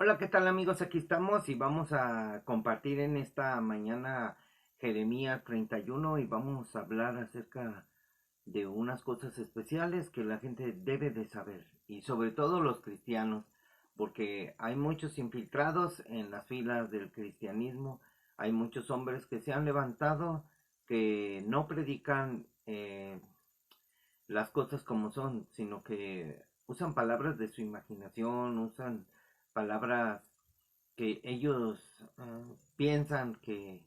Hola, ¿qué tal amigos? Aquí estamos y vamos a compartir en esta mañana Jeremías 31 y vamos a hablar acerca de unas cosas especiales que la gente debe de saber y sobre todo los cristianos, porque hay muchos infiltrados en las filas del cristianismo, hay muchos hombres que se han levantado que no predican las cosas como son, sino que usan palabras de su imaginación, usan palabras que ellos piensan que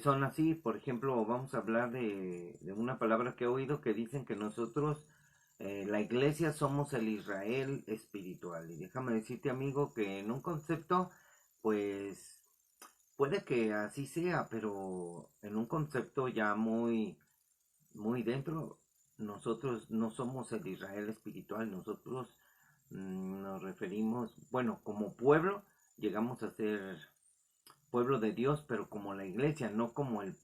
son así. Por ejemplo, vamos a hablar de una palabra que he oído que dicen que nosotros, la iglesia, somos el Israel espiritual. Y déjame decirte, amigo, que en un concepto, pues puede que así sea, pero en un concepto ya muy dentro, nosotros no somos el Israel espiritual, nosotros nos referimos, bueno, como pueblo, llegamos a ser pueblo de Dios, pero como la iglesia, no como el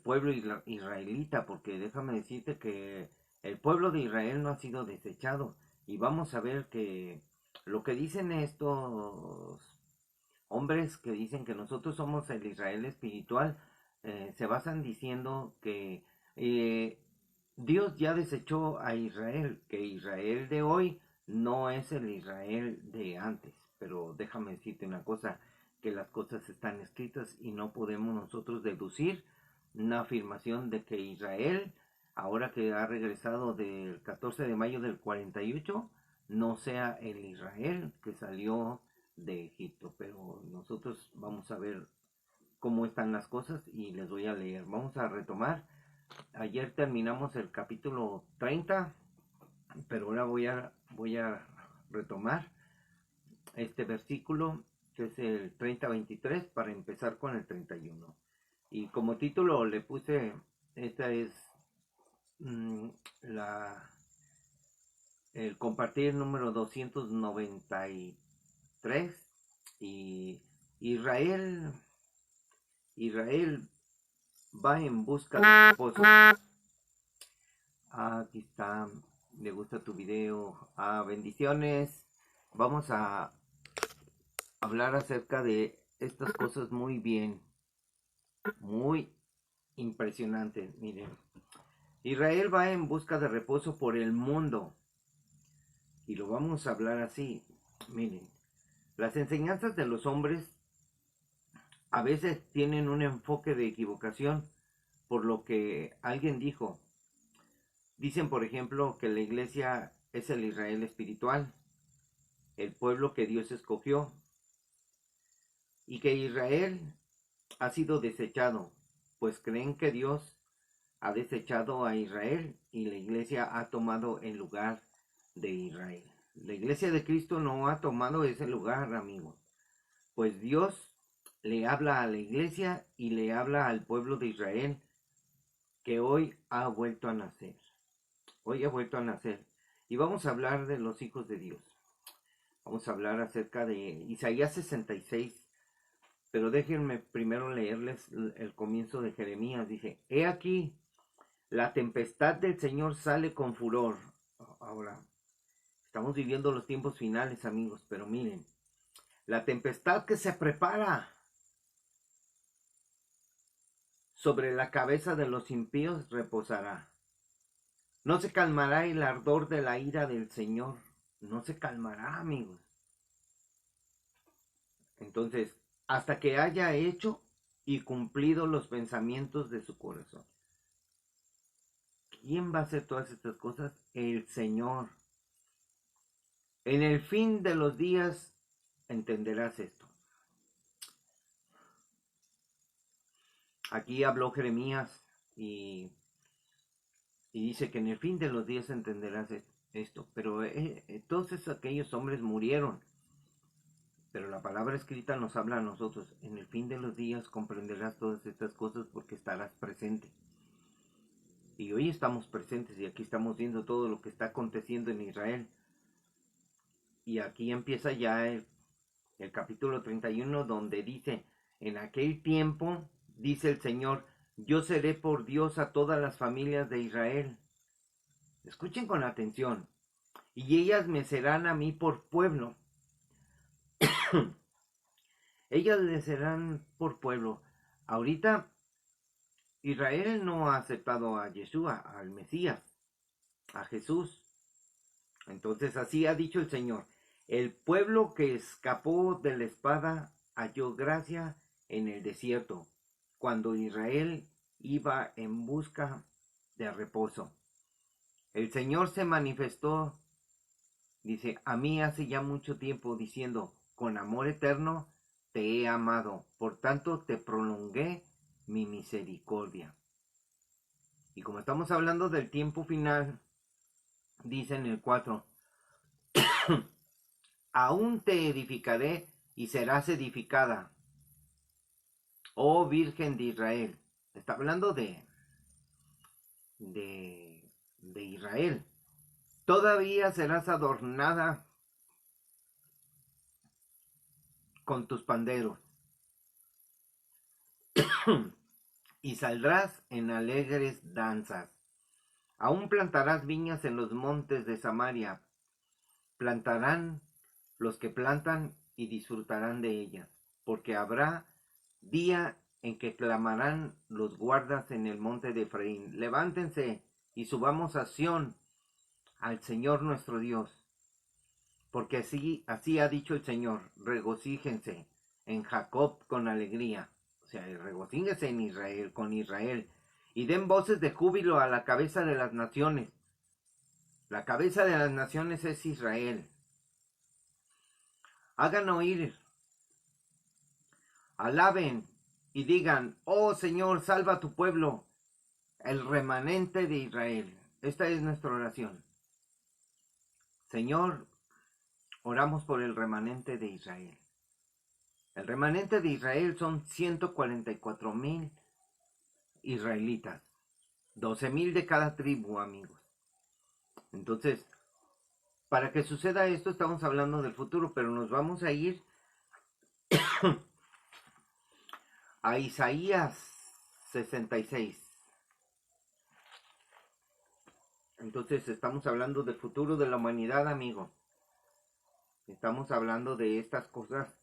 pueblo israelita, porque déjame decirte que el pueblo de Israel no ha sido desechado, y vamos a ver que lo que dicen estos hombres que dicen que nosotros somos el Israel espiritual, se basan diciendo que eh, Dios ya desechó a Israel, que Israel de hoy no es el Israel de antes. Pero déjame decirte una cosa, que las cosas están escritas y no podemos nosotros deducir una afirmación de que Israel, ahora que ha regresado del 14 de mayo del 48, no sea el Israel que salió de Egipto. Pero nosotros vamos a ver cómo están las cosas y les voy a leer. Vamos a retomar. Ayer terminamos el capítulo 30, pero ahora voy a retomar este versículo que es el 30-23 para empezar con el 31. Y como título le puse, esta es mmm, la, el compartir número 293 y Israel, Israel va en busca de reposo. Aquí está, le gusta tu video. Bendiciones. Vamos a hablar acerca de estas cosas muy bien, muy impresionantes. Miren, Israel va en busca de reposo por el mundo y lo vamos a hablar así. Miren, las enseñanzas de los hombres a veces tienen un enfoque de equivocación por lo que alguien dijo. Dicen, por ejemplo, que la iglesia es el Israel espiritual, el pueblo que Dios escogió, y que Israel ha sido desechado, pues creen que Dios ha desechado a Israel y la iglesia ha tomado el lugar de Israel. La iglesia de Cristo no ha tomado ese lugar, amigos, pues Dios le habla a la iglesia y le habla al pueblo de Israel que hoy ha vuelto a nacer. Hoy ha vuelto a nacer. Y vamos a hablar de los hijos de Dios. Vamos a hablar acerca de Isaías 66. Pero déjenme primero leerles el comienzo de Jeremías. Dice, he aquí, la tempestad del Señor sale con furor. Ahora, estamos viviendo los tiempos finales, amigos, pero miren, la tempestad que se prepara sobre la cabeza de los impíos reposará. No se calmará el ardor de la ira del Señor. No se calmará, amigos. Entonces, hasta que haya hecho y cumplido los pensamientos de su corazón. ¿Quién va a hacer todas estas cosas? El Señor. En el fin de los días entenderás esto. Aquí habló Jeremías y dice que en el fin de los días entenderás esto. Pero todos aquellos hombres murieron. Pero la palabra escrita nos habla a nosotros. En el fin de los días comprenderás todas estas cosas porque estarás presente. Y hoy estamos presentes y aquí estamos viendo todo lo que está aconteciendo en Israel. Y aquí empieza ya el capítulo 31 donde dice, en aquel tiempo, dice el Señor, yo seré por Dios a todas las familias de Israel. Escuchen con atención. Y ellas me serán a mí por pueblo. Ellas le serán por pueblo. Ahorita Israel no ha aceptado a Yeshua, al Mesías, a Jesús. Entonces así ha dicho el Señor. El pueblo que escapó de la espada halló gracia en el desierto, cuando Israel iba en busca de reposo. El Señor se manifestó, dice, a mí hace ya mucho tiempo, diciendo, con amor eterno te he amado, por tanto te prolongué mi misericordia. Y como estamos hablando del tiempo final, dice en el 4, aún te edificaré y serás edificada, oh Virgen de Israel. Está hablando de Israel. Todavía serás adornada con tus panderos y saldrás en alegres danzas. Aún plantarás viñas en los montes de Samaria. Plantarán los que plantan y disfrutarán de ellas, porque habrá día en que clamarán los guardas en el monte de Efraín. Levántense y subamos a Sión, al Señor nuestro Dios. Porque así ha dicho el Señor, regocíjense en Jacob con alegría. O sea, regocíjense en Israel, con Israel. Y den voces de júbilo a la cabeza de las naciones. La cabeza de las naciones es Israel. Hagan oír, alaben y digan, oh Señor, salva a tu pueblo, el remanente de Israel. Esta es nuestra oración. Señor, oramos por el remanente de Israel. El remanente de Israel son 144,000 israelitas. 12,000 de cada tribu, amigos. Entonces, para que suceda esto, estamos hablando del futuro, pero nos vamos a ir a Isaías 66. Entonces, estamos hablando del futuro de la humanidad, amigo. Estamos hablando de estas cosas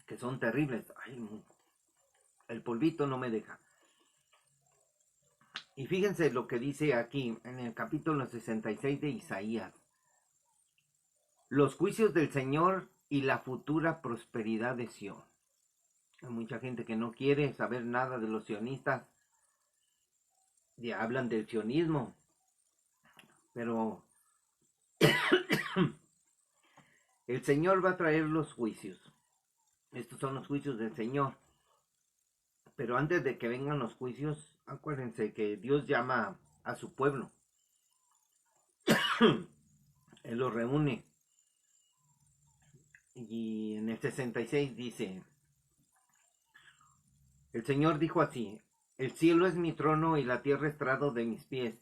que son terribles. Ay, el polvito no me deja. Y fíjense lo que dice aquí en el capítulo 66 de Isaías. Los juicios del Señor y la futura prosperidad de Sión. Hay mucha gente que no quiere saber nada de los sionistas. Ya hablan del sionismo. Pero el Señor va a traer los juicios. Estos son los juicios del Señor. Pero antes de que vengan los juicios, acuérdense que Dios llama a su pueblo. Él los reúne. Y en el 66 dice, el Señor dijo así, el cielo es mi trono y la tierra estrado de mis pies.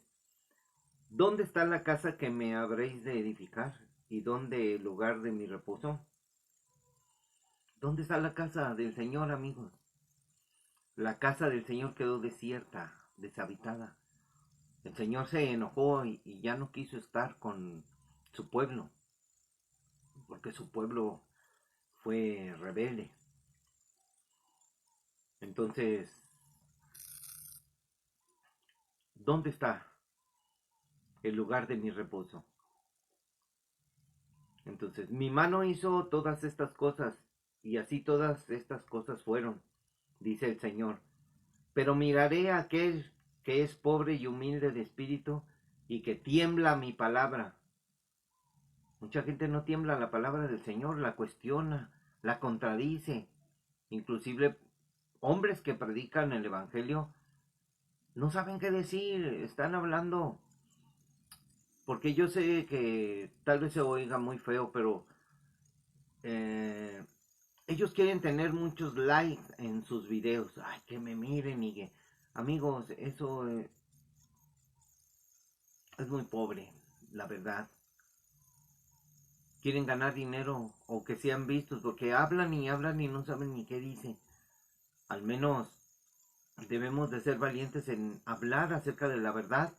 ¿Dónde está la casa que me habréis de edificar? ¿Y dónde el lugar de mi reposo? ¿Dónde está la casa del Señor, amigos? La casa del Señor quedó desierta, deshabitada. El Señor se enojó y ya no quiso estar con su pueblo, porque su pueblo fue rebelde. Entonces, ¿dónde está el lugar de mi reposo? Entonces, mi mano hizo todas estas cosas, y así todas estas cosas fueron, dice el Señor. Pero miraré a aquel que es pobre y humilde de espíritu, y que tiembla mi palabra. Mucha gente no tiembla la palabra del Señor, la cuestiona, la contradice. Inclusive hombres que predican el Evangelio no saben qué decir, están hablando. Porque yo sé que tal vez se oiga muy feo, pero ellos quieren tener muchos likes en sus videos. Ay, que me miren y que... Amigos, eso es muy pobre, la verdad. Quieren ganar dinero o que sean vistos, porque hablan y no saben ni qué dicen. Al menos debemos de ser valientes en hablar acerca de la verdad,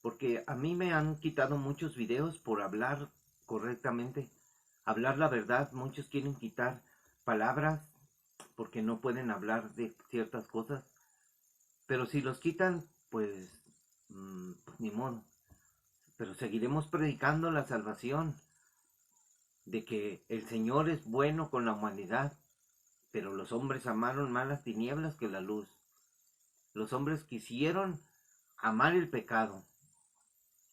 porque a mí me han quitado muchos videos por hablar correctamente. hablar la verdad. Muchos quieren quitar palabras porque no pueden hablar de ciertas cosas, pero si los quitan, pues ni modo. Pero seguiremos predicando la salvación, de que el Señor es bueno con la humanidad, pero los hombres amaron más las tinieblas que la luz. Los hombres quisieron amar el pecado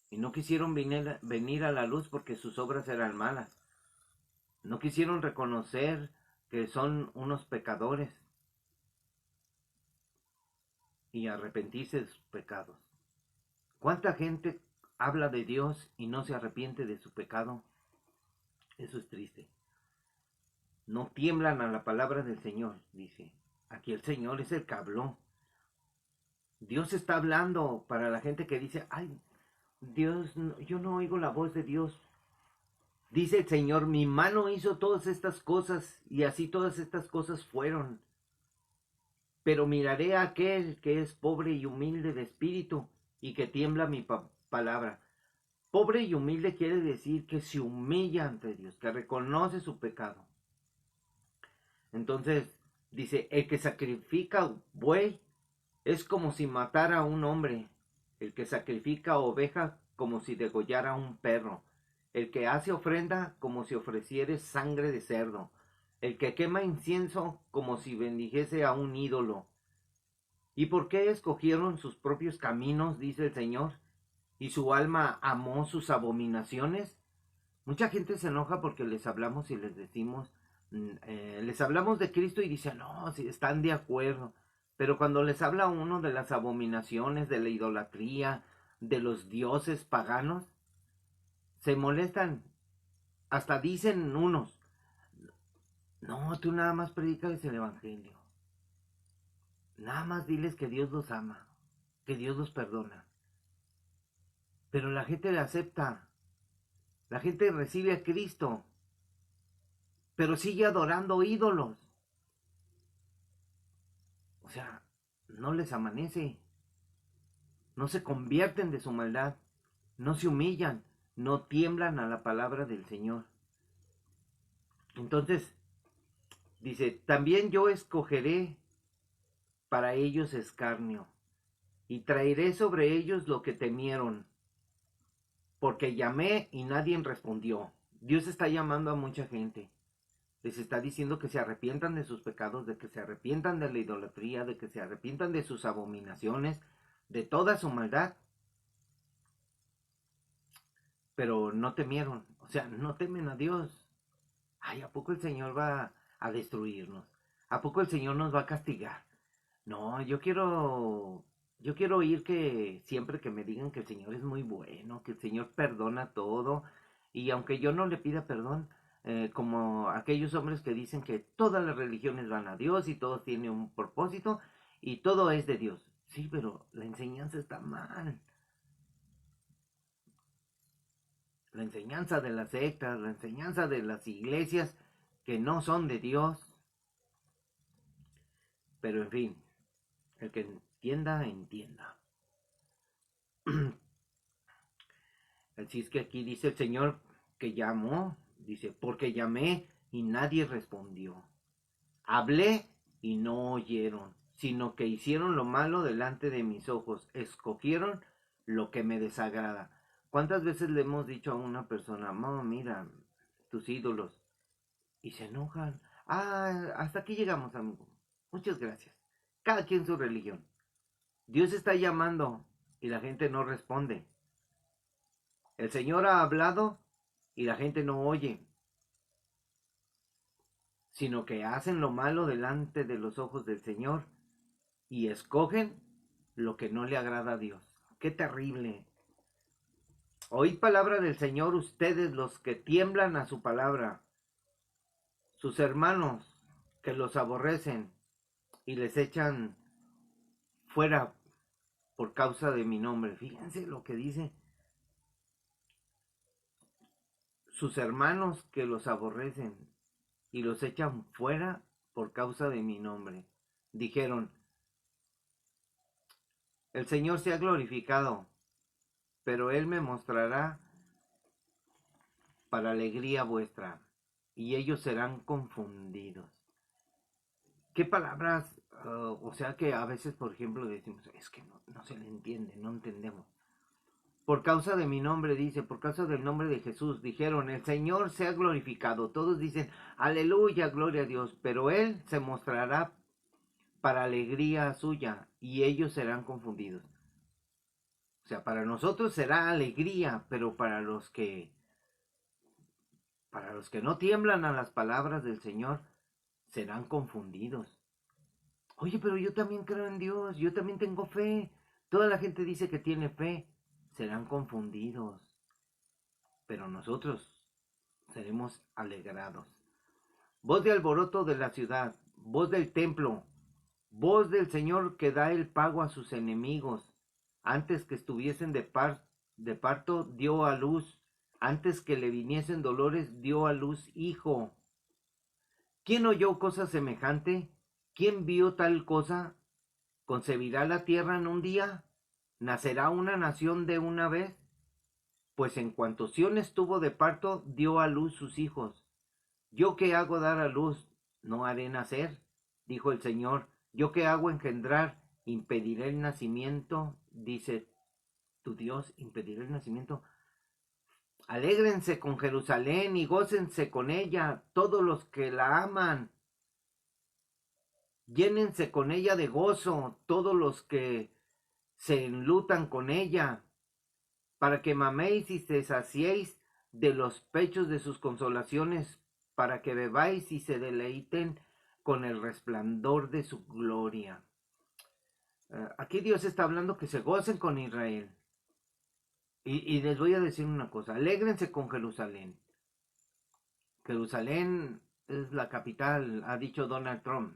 y no quisieron venir a la luz porque sus obras eran malas. No quisieron reconocer que son unos pecadores y arrepentirse de sus pecados. ¿Cuánta gente habla de Dios y no se arrepiente de su pecado? Eso es triste. No tiemblan a la palabra del Señor, dice. Aquí el Señor es el que habló. Dios está hablando para la gente que dice, ay, Dios, yo no oigo la voz de Dios. Dice el Señor, mi mano hizo todas estas cosas y así todas estas cosas fueron. Pero miraré a aquel que es pobre y humilde de espíritu y que tiembla mi palabra. Pobre y humilde quiere decir que se humilla ante Dios, que reconoce su pecado. Entonces, dice, el que sacrifica buey es como si matara a un hombre. El que sacrifica oveja como si degollara a un perro. El que hace ofrenda como si ofreciere sangre de cerdo. El que quema incienso como si bendijese a un ídolo. ¿Y por qué escogieron sus propios caminos, dice el Señor? ¿Y su alma amó sus abominaciones? Mucha gente se enoja porque les hablamos y les decimos, les hablamos de Cristo y dicen, no, si están de acuerdo. Pero cuando les habla uno de las abominaciones, de la idolatría, de los dioses paganos, se molestan. Hasta dicen unos, no, tú nada más predicas el evangelio. Nada más diles que Dios los ama, que Dios los perdona. Pero la gente le acepta. La gente recibe a Cristo, pero sigue adorando ídolos. O sea, no les amanece. No se convierten de su maldad. No se humillan. No tiemblan a la palabra del Señor. Entonces, dice, también yo escogeré para ellos escarnio, y traeré sobre ellos lo que temieron, porque llamé y nadie respondió. Dios está llamando a mucha gente. Les está diciendo que se arrepientan de sus pecados, de que se arrepientan de la idolatría, de que se arrepientan de sus abominaciones, de toda su maldad. Pero no temieron, o sea, no temen a Dios. Ay, ¿a poco el Señor va a destruirnos? ¿A poco el Señor nos va a castigar? No, yo quiero oír que siempre que me digan que el Señor es muy bueno, que el Señor perdona todo, y aunque yo no le pida perdón, como aquellos hombres que dicen que todas las religiones van a Dios y todos tienen un propósito y todo es de Dios. Sí, pero la enseñanza está mal. La enseñanza de las sectas, la enseñanza de las iglesias que no son de Dios. Pero en fin, el que entienda, entienda. Así es que aquí dice el Señor que llamó, dice, porque llamé y nadie respondió. Hablé y no oyeron, sino que hicieron lo malo delante de mis ojos, escogieron lo que me desagrada. ¿Cuántas veces le hemos dicho a una persona, mamá, mira, tus ídolos, y se enojan? Ah, hasta aquí llegamos, amigo. Muchas gracias. Cada quien su religión. Dios está llamando y la gente no responde. El Señor ha hablado y la gente no oye, sino que hacen lo malo delante de los ojos del Señor y escogen lo que no le agrada a Dios. ¡Qué terrible! Oíd palabra del Señor ustedes los que tiemblan a su palabra, sus hermanos que los aborrecen y les echan fuera por causa de mi nombre. Fíjense lo que dice. Sus hermanos que los aborrecen y los echan fuera por causa de mi nombre. Dijeron, el Señor se ha glorificado, pero Él me mostrará para alegría vuestra. y ellos serán confundidos. ¿Qué palabras? O sea que a veces, por ejemplo, decimos, es que no se le entiende, no entendemos. Por causa de mi nombre, dice, por causa del nombre de Jesús, dijeron, el Señor sea glorificado. Todos dicen, aleluya, gloria a Dios, pero Él se mostrará para alegría suya y ellos serán confundidos. O sea, para nosotros será alegría, pero para los que no tiemblan a las palabras del Señor, serán confundidos. Oye, pero yo también creo en Dios, yo también tengo fe. Toda la gente dice que tiene fe, serán confundidos. Pero nosotros seremos alegrados. Voz de alboroto de la ciudad, voz del templo, voz del Señor que da el pago a sus enemigos. Antes que estuviesen de parto, dio a luz. Antes que le viniesen dolores, dio a luz hijo. ¿Quién oyó cosa semejante? ¿Quién vio tal cosa? ¿Concebirá la tierra en un día? ¿Nacerá una nación de una vez? Pues en cuanto Sión estuvo de parto, dio a luz sus hijos. Yo que hago dar a luz, no haré nacer, dijo el Señor. Yo que hago engendrar, impediré el nacimiento, dice tu Dios, impediré el nacimiento. Alégrense con Jerusalén y gócense con ella, todos los que la aman. Llénense con ella de gozo, todos los que se enlutan con ella, para que maméis y se saciéis de los pechos de sus consolaciones, para que bebáis y se deleiten con el resplandor de su gloria. Aquí Dios está hablando que se gocen con Israel. Y les voy a decir una cosa, alégrense con Jerusalén. Jerusalén es la capital, ha dicho Donald Trump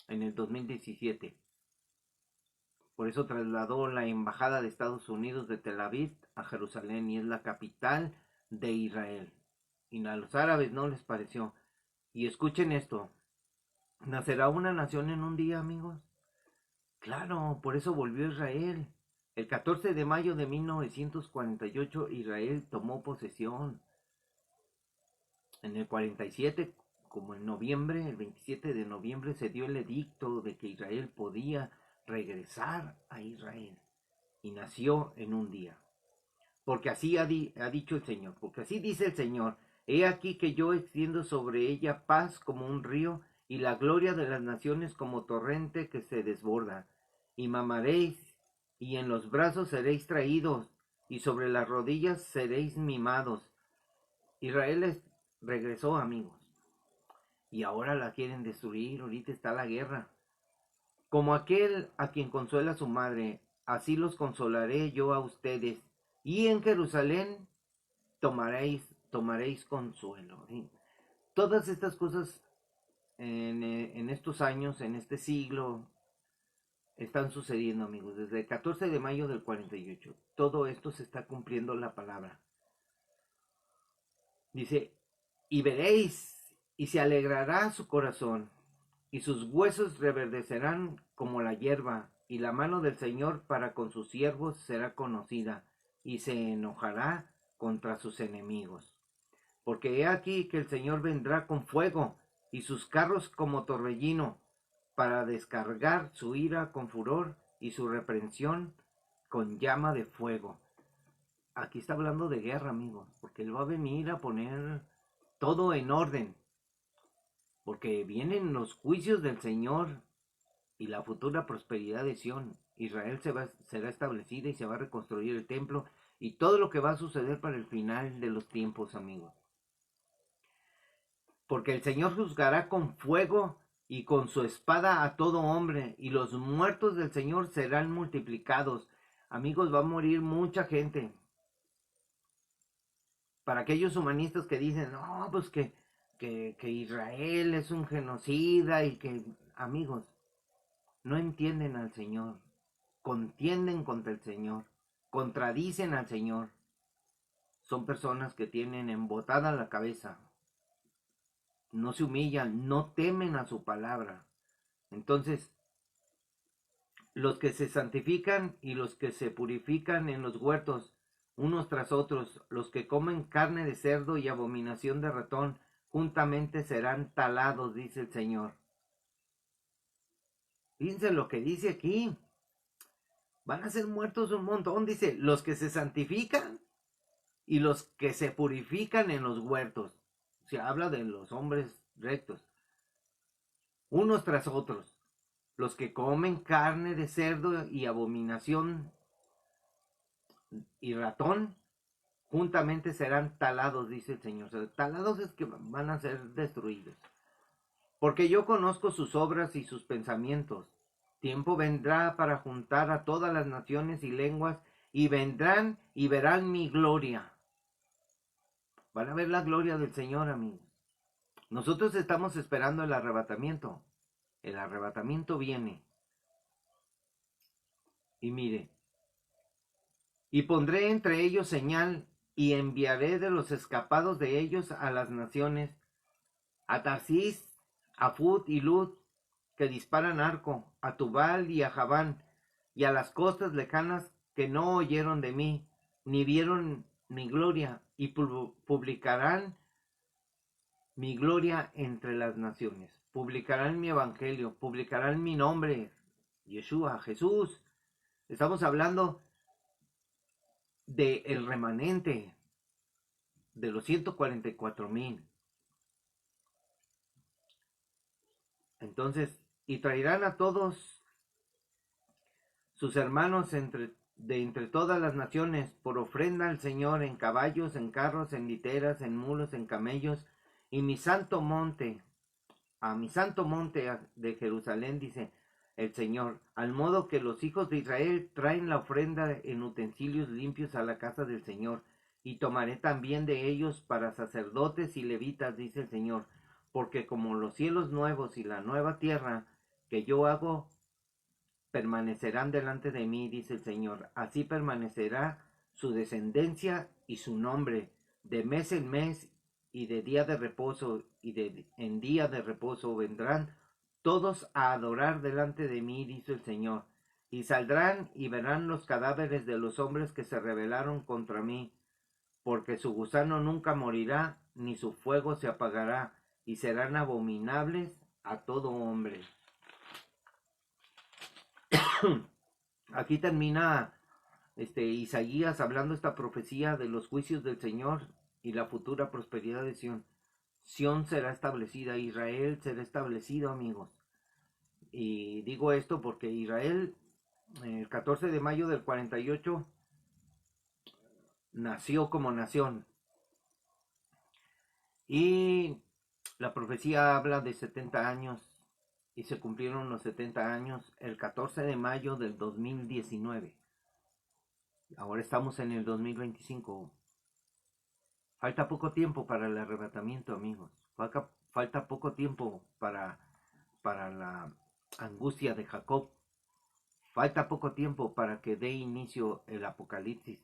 en el 2017. Por eso trasladó la embajada de Estados Unidos de Tel Aviv a Jerusalén y es la capital de Israel. Y a los árabes no les pareció. Y escuchen esto, ¿nacerá una nación en un día, amigos? Claro, por eso volvió Israel. El 14 de mayo de 1948 Israel tomó posesión. En el 47, como en noviembre, el 27 de noviembre se dio el edicto de que Israel podía regresar a Israel. Y nació en un día. Porque así ha dicho el Señor, porque así dice el Señor, he aquí que yo extiendo sobre ella paz como un río, y la gloria de las naciones como torrente que se desborda. Y mamaréis, y en los brazos seréis traídos, y sobre las rodillas seréis mimados. Israel regresó, amigos, y ahora la quieren destruir, ahorita está la guerra. Como aquel a quien consuela su madre, así los consolaré yo a ustedes, y en Jerusalén tomaréis consuelo. ¿Sí? Todas estas cosas en estos años, en este siglo, están sucediendo, amigos. Desde el 14 de mayo del 48, todo esto se está cumpliendo la palabra. Dice, y veréis, y se alegrará su corazón, y sus huesos reverdecerán como la hierba, y la mano del Señor para con sus siervos será conocida, y se enojará contra sus enemigos. Porque he aquí que el Señor vendrá con fuego, y sus carros como torbellino, para descargar su ira con furor, y su reprensión con llama de fuego. Aquí está hablando de guerra, amigos, porque Él va a venir a poner todo en orden. Porque vienen los juicios del Señor y la futura prosperidad de Sión. Israel será establecida y se va a reconstruir el templo y todo lo que va a suceder para el final de los tiempos, amigos. Porque el Señor juzgará con fuego y con su espada a todo hombre, y los muertos del Señor serán multiplicados. Amigos, va a morir mucha gente. Para aquellos humanistas que dicen, no, pues que Israel es un genocida y que, amigos, no entienden al Señor, contienden contra el Señor, contradicen al Señor. Son personas que tienen embotada la cabeza, no se humillan, no temen a su palabra. Entonces, los que se santifican y los que se purifican en los huertos, unos tras otros, los que comen carne de cerdo y abominación de ratón, juntamente serán talados, dice el Señor. Fíjense lo que dice aquí. Van a ser muertos un montón, dice, los que se santifican y los que se purifican en los huertos. Se habla de los hombres rectos, unos tras otros. Los que comen carne de cerdo y abominación y ratón, juntamente serán talados, dice el Señor. O sea, talados es que van a ser destruidos. Porque yo conozco sus obras y sus pensamientos. Tiempo vendrá para juntar a todas las naciones y lenguas, y vendrán y verán mi gloria. Van a ver la gloria del Señor, amigos. Nosotros estamos esperando el arrebatamiento. El arrebatamiento viene. Y mire, y pondré entre ellos señal, y enviaré de los escapados de ellos a las naciones, a Tarsis, a Fut y Lut, que disparan arco, a Tubal y a Javán, y a las costas lejanas que no oyeron de mí, ni vieron mi gloria, y publicarán mi gloria entre las naciones. Publicarán mi evangelio, publicarán mi nombre, Yeshua, Jesús. Estamos hablando de el remanente de los 144,000. Entonces, y traerán a todos sus hermanos de entre todas las naciones por ofrenda al Señor en caballos, en carros, en literas, en mulos, en camellos, y mi santo monte, a mi santo monte de Jerusalén, dice el Señor, al modo que los hijos de Israel traen la ofrenda en utensilios limpios a la casa del Señor, y tomaré también de ellos para sacerdotes y levitas, dice el Señor, porque como los cielos nuevos y la nueva tierra que yo hago permanecerán delante de mí, dice el Señor, así permanecerá su descendencia y su nombre, de mes en mes y de día de reposo, y en día de reposo vendrán todos a adorar delante de mí, dice el Señor, y saldrán y verán los cadáveres de los hombres que se rebelaron contra mí, porque su gusano nunca morirá, ni su fuego se apagará, y serán abominables a todo hombre. Aquí termina Isaías hablando esta profecía de los juicios del Señor y la futura prosperidad de Sión. Sión será establecida, Israel será establecido, amigos. Y digo esto porque Israel, el 14 de mayo del 48, nació como nación. Y la profecía habla de 70 años y se cumplieron los 70 años el 14 de mayo del 2019. Ahora estamos en el 2025. Falta poco tiempo para el arrebatamiento, amigos. Falta poco tiempo para la angustia de Jacob. Falta poco tiempo para que dé inicio el apocalipsis,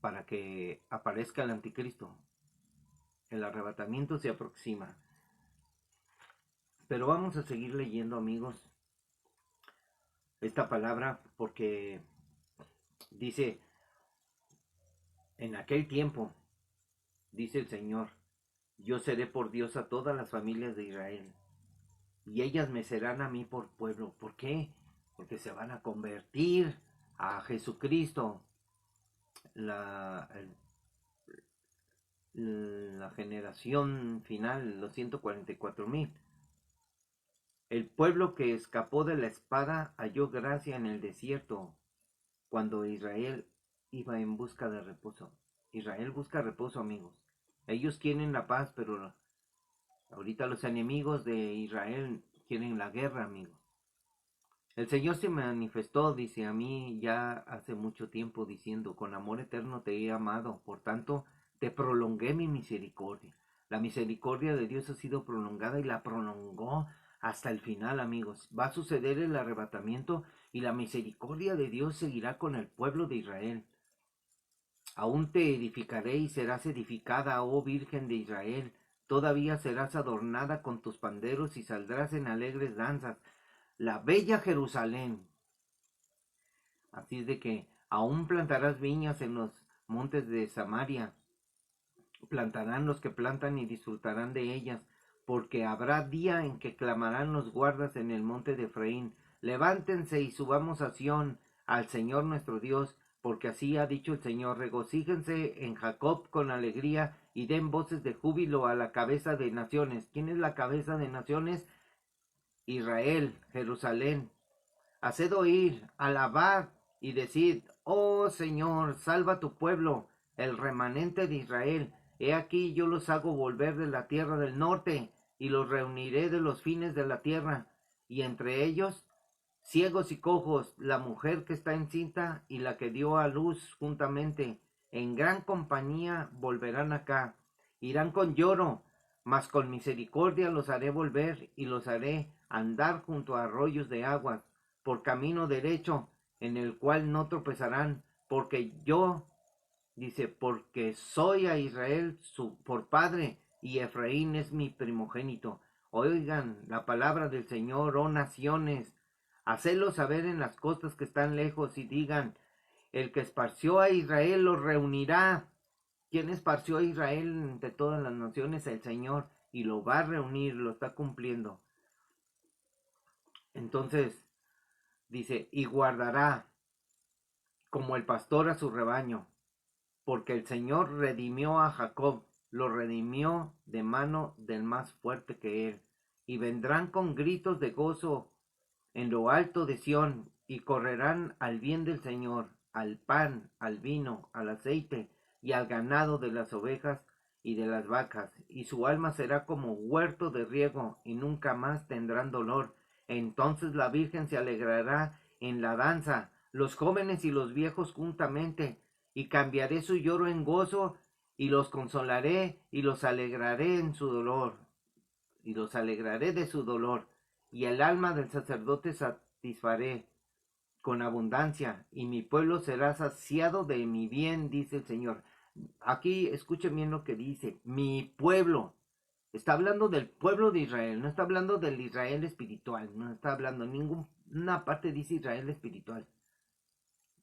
para que aparezca el anticristo. El arrebatamiento se aproxima. Pero vamos a seguir leyendo, amigos, esta palabra porque dice, en aquel tiempo, dice el Señor, yo seré por Dios a todas las familias de Israel, y ellas me serán a mí por pueblo. ¿Por qué? Porque se van a convertir a Jesucristo, la generación final, los 144,000. El pueblo que escapó de la espada halló gracia en el desierto, cuando Israel iba en busca de reposo. Israel busca reposo, amigos. Ellos quieren la paz, pero ahorita los enemigos de Israel quieren la guerra, amigos. El Señor se manifestó, dice, a mí ya hace mucho tiempo, diciendo, con amor eterno te he amado, por tanto te prolongué mi misericordia. La misericordia de Dios ha sido prolongada y la prolongó hasta el final, amigos. Va a suceder el arrebatamiento y la misericordia de Dios seguirá con el pueblo de Israel. Aún te edificaré y serás edificada, oh Virgen de Israel. Todavía serás adornada con tus panderos y saldrás en alegres danzas. La bella Jerusalén. Así es de que aún plantarás viñas en los montes de Samaria. plantarán los que plantan y disfrutarán de ellas, porque habrá día en que clamarán los guardas en el monte de Efraín, levántense y subamos a Sión, al Señor nuestro Dios, porque así ha dicho el Señor, regocíjense en Jacob con alegría y den voces de júbilo a la cabeza de naciones. ¿Quién es la cabeza de naciones? Israel, Jerusalén. Haced oír, alabad y decid, oh Señor, salva tu pueblo, el remanente de Israel. He aquí yo los hago volver de la tierra del norte, y los reuniré de los fines de la tierra, y entre ellos ciegos y cojos, la mujer que está encinta y la que dio a luz juntamente, en gran compañía volverán acá. Irán con lloro, mas con misericordia los haré volver y los haré andar junto a arroyos de aguas, por camino derecho, en el cual no tropezarán, porque yo, dice, porque soy a Israel por padre, y Efraín es mi primogénito. Oigan la palabra del Señor, oh naciones, hacedlo saber en las costas que están lejos, y digan, el que esparció a Israel los reunirá. ¿Quién esparció a Israel entre todas las naciones? El Señor, y lo va a reunir, lo está cumpliendo. Entonces, dice, y guardará como el pastor a su rebaño, porque el Señor redimió a Jacob, lo redimió de mano del más fuerte que él, y vendrán con gritos de gozo en lo alto de Sión, y correrán al bien del Señor, al pan, al vino, al aceite, y al ganado de las ovejas y de las vacas, y su alma será como huerto de riego, y nunca más tendrán dolor. Entonces la Virgen se alegrará en la danza, los jóvenes y los viejos juntamente, y cambiaré su lloro en gozo, y los consolaré, y los alegraré en su dolor, y los alegraré de su dolor, y el alma del sacerdote satisfaré con abundancia, y mi pueblo será saciado de mi bien, dice el Señor. Aquí escuchen bien lo que dice, mi pueblo. Está hablando del pueblo de Israel, no está hablando del Israel espiritual, no está hablando en ninguna parte dice Israel espiritual.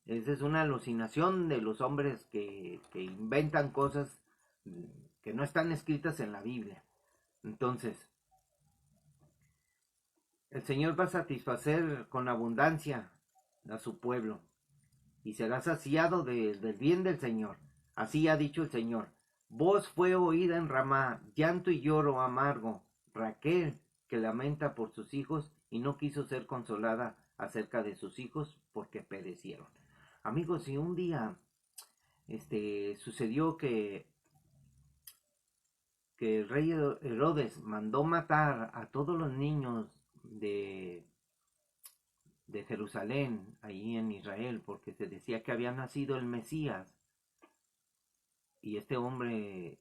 Esa es una alucinación de los hombres que inventan cosas que no están escritas en la Biblia. Entonces, el Señor va a satisfacer con abundancia a su pueblo y será saciado del bien del Señor. Así ha dicho el Señor. Voz fue oída en Ramá, llanto y lloro amargo. Raquel, que lamenta por sus hijos y no quiso ser consolada acerca de sus hijos porque perecieron. Amigos, si un día sucedió que el rey Herodes mandó matar a todos los niños de Jerusalén, ahí en Israel, porque se decía que había nacido el Mesías, y este hombre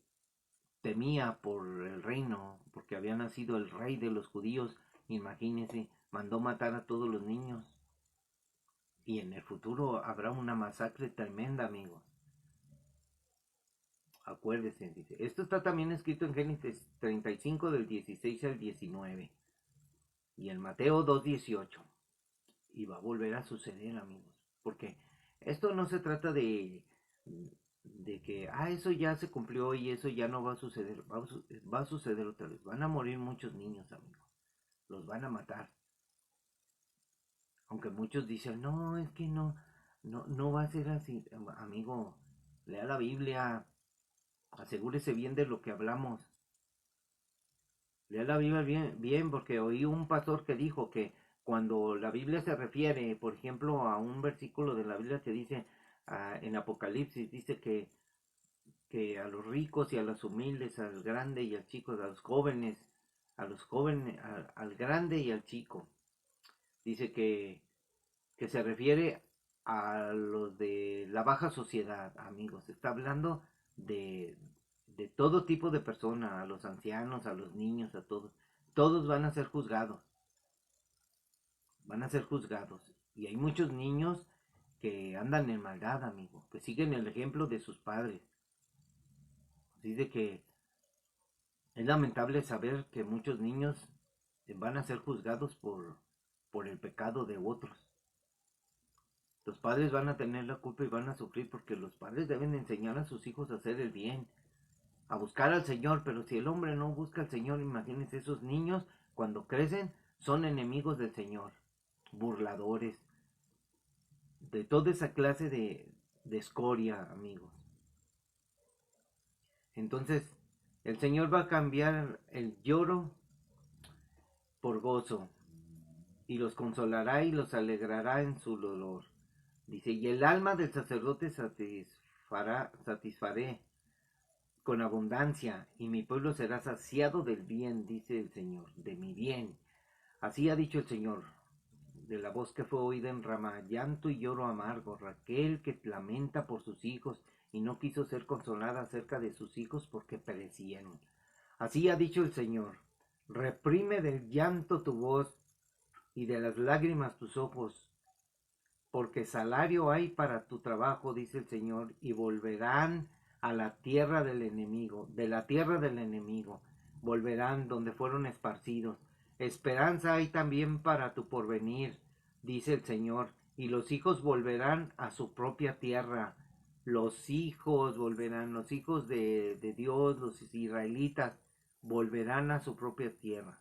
temía por el reino, porque había nacido el rey de los judíos, imagínense, mandó matar a todos los niños. Y en el futuro habrá una masacre tremenda, amigos. Acuérdense, dice. Esto está también escrito en Génesis 35 del 16 al 19 y en Mateo 2:18. Y va a volver a suceder, amigos. Porque esto no se trata de que, eso ya se cumplió y eso ya no va a suceder. Va a suceder otra vez. Van a morir muchos niños, amigos. Los van a matar. Aunque muchos dicen, no, es que no va a ser así. Amigo, lea la Biblia. Asegúrese bien de lo que hablamos. Lea la Biblia bien, porque oí un pastor que dijo que cuando la Biblia se refiere, por ejemplo, a un versículo de la Biblia que dice en Apocalipsis, dice que a los ricos y a los humildes, al grande y al chico, a los jóvenes, al grande y al chico, dice que se refiere a los de la baja sociedad, amigos. Está hablando de todo tipo de personas, a los ancianos, a los niños, a todos. Todos van a ser juzgados. Van a ser juzgados. Y hay muchos niños que andan en maldad, amigo, que siguen el ejemplo de sus padres. Dice que es lamentable saber que muchos niños van a ser juzgados por el pecado de otros. Los padres van a tener la culpa y van a sufrir porque los padres deben enseñar a sus hijos a hacer el bien. a buscar al Señor, pero si el hombre no busca al Señor, imagínense, esos niños cuando crecen son enemigos del Señor, burladores, de toda esa clase de escoria, amigos. Entonces, el Señor va a cambiar el lloro por gozo, y los consolará y los alegrará en su dolor. Dice, y el alma del sacerdote satisfaré con abundancia, y mi pueblo será saciado del bien, dice el Señor, de mi bien. Así ha dicho el Señor, de la voz que fue oída en Ramá, llanto y lloro amargo, Raquel que lamenta por sus hijos, y no quiso ser consolada acerca de sus hijos porque perecieron. Así ha dicho el Señor, reprime del llanto tu voz, y de las lágrimas tus ojos, porque salario hay para tu trabajo, dice el Señor, y volverán a la tierra del enemigo, de la tierra del enemigo, volverán donde fueron esparcidos. Esperanza hay también para tu porvenir, dice el Señor, y los hijos volverán a su propia tierra. Los hijos volverán, los hijos de Dios, los israelitas, volverán a su propia tierra.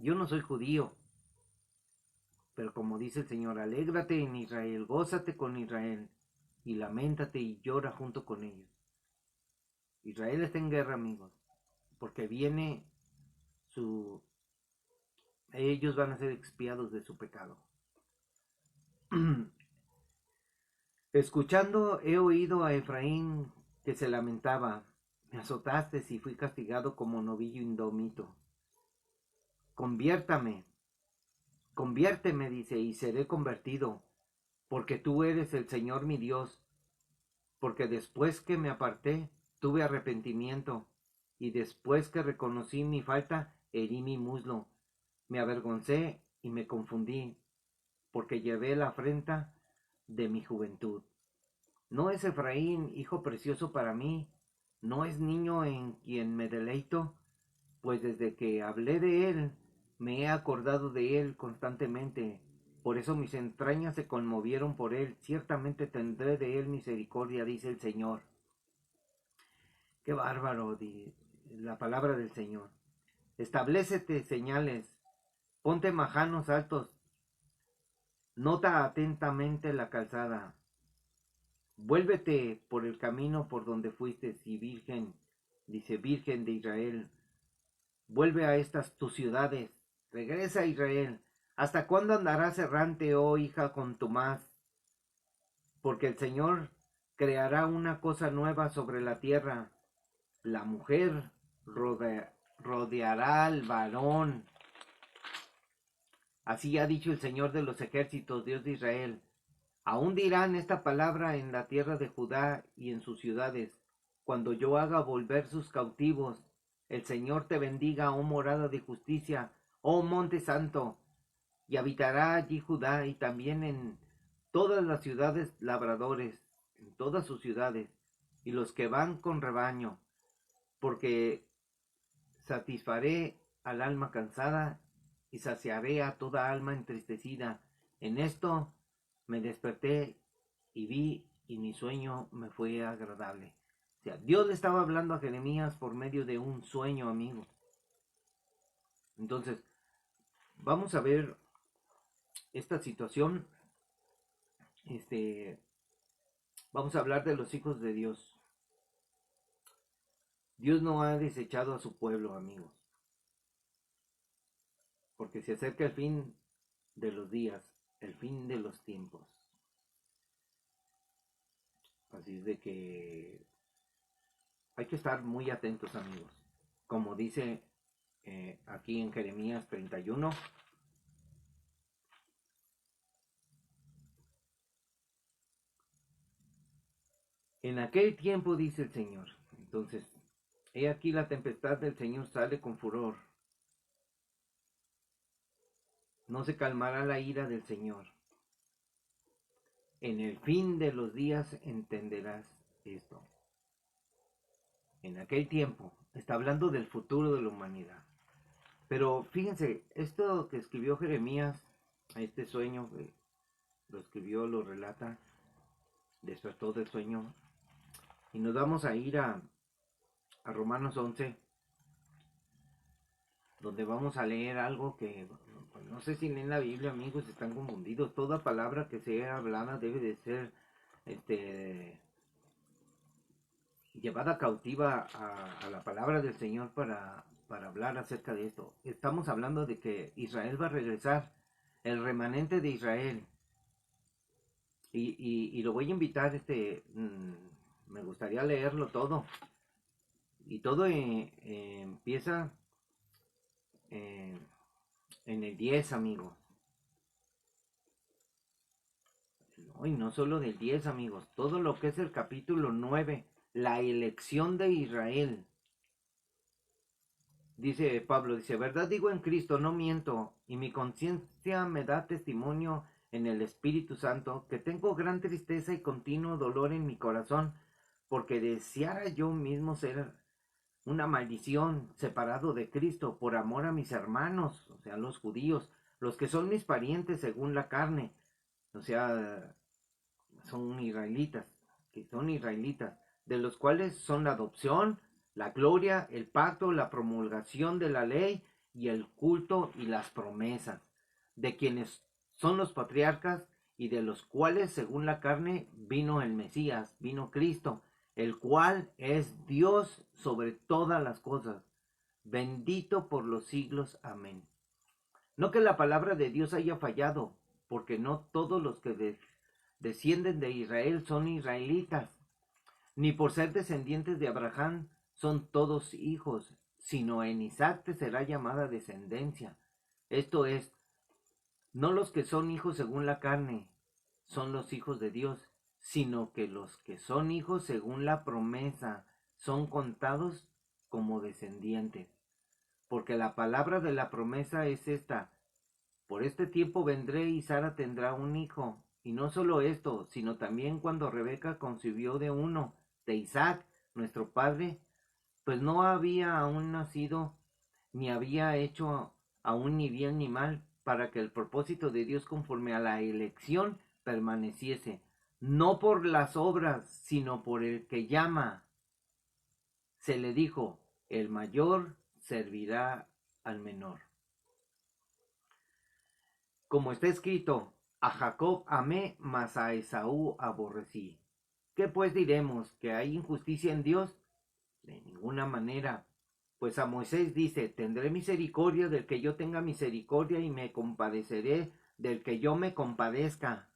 Yo no soy judío, pero como dice el Señor, alégrate en Israel, gózate con Israel, y lamentate y llora junto con ellos. Israel está en guerra, amigos, porque viene su... ellos van a ser expiados de su pecado. Escuchando he oído a Efraín que se lamentaba, me azotaste y fui castigado como novillo indómito. Conviértame, conviérteme, dice, y seré convertido, porque tú eres el Señor mi Dios. Porque después que me aparté, tuve arrepentimiento, y después que reconocí mi falta, herí mi muslo, me avergoncé y me confundí, porque llevé la afrenta de mi juventud. ¿No es Efraín hijo precioso para mí? ¿No es niño en quien me deleito? Pues desde que hablé de él, me he acordado de él constantemente. Por eso mis entrañas se conmovieron por él. Ciertamente tendré de él misericordia, dice el Señor. Qué bárbaro, la palabra del Señor. Establécete señales, ponte majanos altos, nota atentamente la calzada. Vuélvete por el camino por donde fuiste, y virgen, dice Virgen de Israel, vuelve a estas tus ciudades, regresa a Israel. ¿Hasta cuándo andarás errante, oh hija contumaz? Porque el Señor creará una cosa nueva sobre la tierra. La mujer rodeará al varón. Así ha dicho el Señor de los ejércitos, Dios de Israel. Aún dirán esta palabra en la tierra de Judá y en sus ciudades, cuando yo haga volver sus cautivos. El Señor te bendiga, oh morada de justicia, oh monte santo, y habitará allí Judá y también en todas las ciudades labradores, en todas sus ciudades, y los que van con rebaño, porque satisfaré al alma cansada y saciaré a toda alma entristecida. En esto me desperté y vi, y mi sueño me fue agradable. O sea, Dios le estaba hablando a Jeremías por medio de un sueño, amigo. Entonces, vamos a ver esta situación. Vamos a hablar de los hijos de Dios. Dios no ha desechado a su pueblo, amigos, porque se acerca el fin de los días, el fin de los tiempos. Así es de que hay que estar muy atentos, amigos. Como dice aquí en Jeremías 31, en aquel tiempo dice el Señor. Entonces, he aquí la tempestad del Señor sale con furor. No se calmará la ira del Señor. En el fin de los días entenderás esto. En aquel tiempo, está hablando del futuro de la humanidad. Pero fíjense, esto que escribió Jeremías, este sueño que lo escribió, lo relata, despertó del sueño. Y nos vamos a ir a a Romanos 11, donde vamos a leer algo que, pues, no sé si leen la Biblia, amigos, están confundidos. Toda palabra que sea hablada debe de ser llevada cautiva a la palabra del Señor para hablar acerca de esto. Estamos hablando de que Israel va a regresar, el remanente de Israel. Y lo voy a invitar, me gustaría leerlo todo. Y todo empieza en el 10, amigos. No, y no solo del 10, amigos. Todo lo que es el capítulo 9, la elección de Israel. Dice Pablo, dice, verdad digo en Cristo, no miento, y mi conciencia me da testimonio en el Espíritu Santo, que tengo gran tristeza y continuo dolor en mi corazón, porque deseara yo mismo ser una maldición, separado de Cristo, por amor a mis hermanos, o sea, los judíos, los que son mis parientes según la carne, o sea, son israelitas, que son israelitas, de los cuales son la adopción, la gloria, el pacto, la promulgación de la ley y el culto y las promesas, de quienes son los patriarcas y de los cuales según la carne vino el Mesías, vino Cristo, el cual es Dios sobre todas las cosas, bendito por los siglos. Amén. No que la palabra de Dios haya fallado, porque no todos los que descienden de Israel son israelitas, ni por ser descendientes de Abraham son todos hijos, sino en Isaac te será llamada descendencia. Esto es, no los que son hijos según la carne son los hijos de Dios, sino que los que son hijos según la promesa son contados como descendientes. Porque la palabra de la promesa es esta: por este tiempo vendré y Sara tendrá un hijo. Y no solo esto, sino también cuando Rebeca concibió de uno, de Isaac, nuestro padre, pues no había aún nacido, ni había hecho aún ni bien ni mal, para que el propósito de Dios conforme a la elección permaneciese, no por las obras, sino por el que llama. Se le dijo, el mayor servirá al menor. Como está escrito, a Jacob amé, mas a Esaú aborrecí. ¿Qué pues diremos? ¿Que hay injusticia en Dios? De ninguna manera. Pues a Moisés dice, tendré misericordia del que yo tenga misericordia y me compadeceré del que yo me compadezca.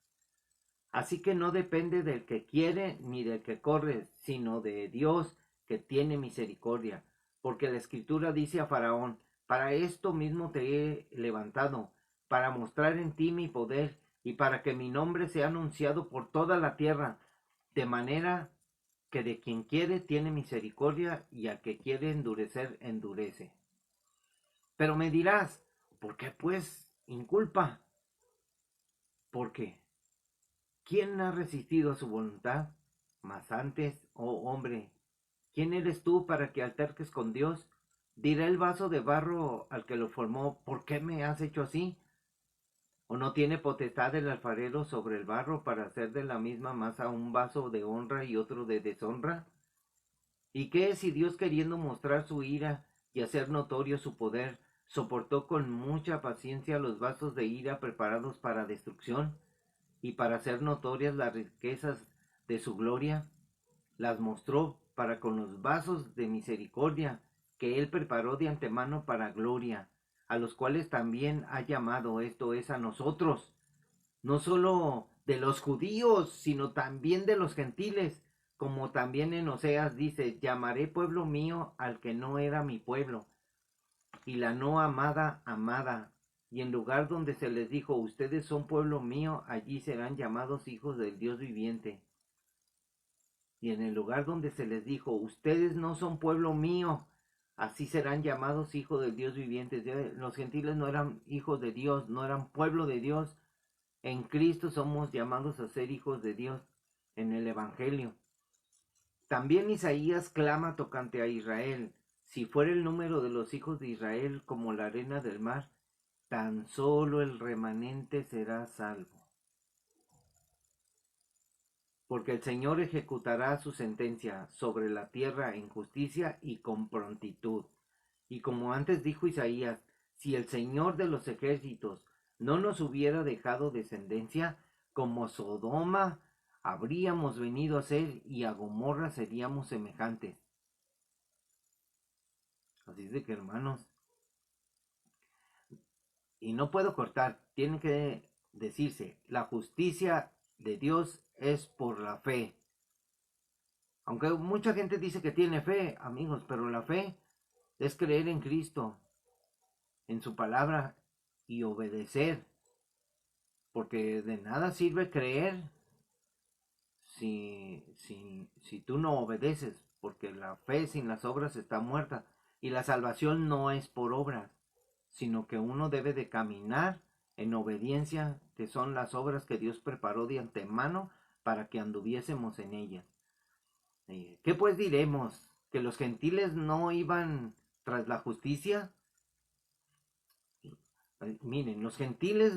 Así que no depende del que quiere ni del que corre, sino de Dios que tiene misericordia. Porque la Escritura dice a Faraón, para esto mismo te he levantado, para mostrar en ti mi poder y para que mi nombre sea anunciado por toda la tierra, de manera que de quien quiere tiene misericordia y al que quiere endurecer, endurece. Pero me dirás, ¿por qué pues inculpa? Porque ¿quién ha resistido a su voluntad? Mas antes, oh hombre, ¿quién eres tú para que alterques con Dios? Dirá el vaso de barro al que lo formó, ¿por qué me has hecho así? ¿O no tiene potestad el alfarero sobre el barro para hacer de la misma masa un vaso de honra y otro de deshonra? ¿Y qué si Dios, queriendo mostrar su ira y hacer notorio su poder, soportó con mucha paciencia los vasos de ira preparados para destrucción, y para hacer notorias las riquezas de su gloria, las mostró para con los vasos de misericordia que él preparó de antemano para gloria, a los cuales también ha llamado, esto es, a nosotros, no solo de los judíos, sino también de los gentiles, como también en Oseas dice, llamaré pueblo mío al que no era mi pueblo, y la no amada, amada. Y en lugar donde se les dijo, ustedes son pueblo mío, allí serán llamados hijos del Dios viviente. Y en el lugar donde se les dijo, ustedes no son pueblo mío, así serán llamados hijos del Dios viviente. Los gentiles no eran hijos de Dios, no eran pueblo de Dios. En Cristo somos llamados a ser hijos de Dios en el Evangelio. También Isaías clama tocante a Israel, si fuera el número de los hijos de Israel como la arena del mar, tan solo el remanente será salvo. porque el Señor ejecutará su sentencia sobre la tierra en justicia y con prontitud. Y como antes dijo Isaías, si el Señor de los ejércitos no nos hubiera dejado descendencia, como Sodoma habríamos venido a ser y a Gomorra seríamos semejantes. Así es de que, hermanos, y no puedo cortar, tiene que decirse, la justicia de Dios es por la fe. Aunque mucha gente dice que tiene fe, amigos, pero la fe es creer en Cristo, en su palabra y obedecer. Porque de nada sirve creer si tú no obedeces, porque la fe sin las obras está muerta. Y la salvación no es por obras, sino que uno debe de caminar en obediencia, que son las obras que Dios preparó de antemano para que anduviésemos en ellas. ¿Qué pues diremos? ¿Que los gentiles no iban tras la justicia? Miren, los gentiles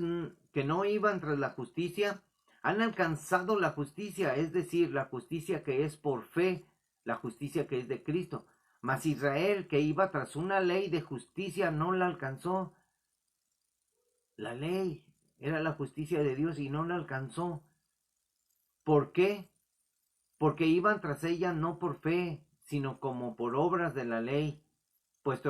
que no iban tras la justicia han alcanzado la justicia, es decir, la justicia que es por fe, la justicia que es de Cristo. Mas Israel, que iba tras una ley de justicia, no la alcanzó. La ley era la justicia de Dios y no la alcanzó. ¿Por qué? Porque iban tras ella no por fe, sino como por obras de la ley, pues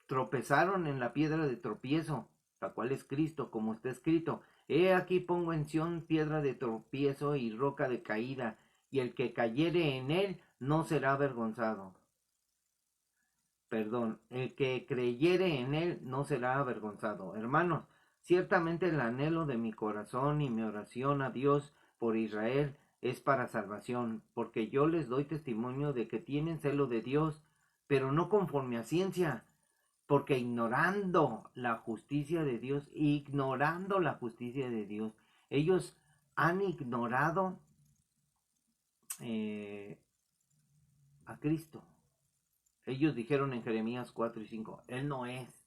tropezaron en la piedra de tropiezo, la cual es Cristo, como está escrito, he aquí pongo en Sión piedra de tropiezo y roca de caída, y el que cayere en él no será avergonzado. Perdón, el que creyere en él no será avergonzado. Hermanos, ciertamente el anhelo de mi corazón y mi oración a Dios por Israel es para salvación, porque yo les doy testimonio de que tienen celo de Dios, pero no conforme a ciencia, porque ignorando la justicia de Dios, ellos han ignorado a Cristo. Ellos dijeron en Jeremías 4 y 5, Él no es.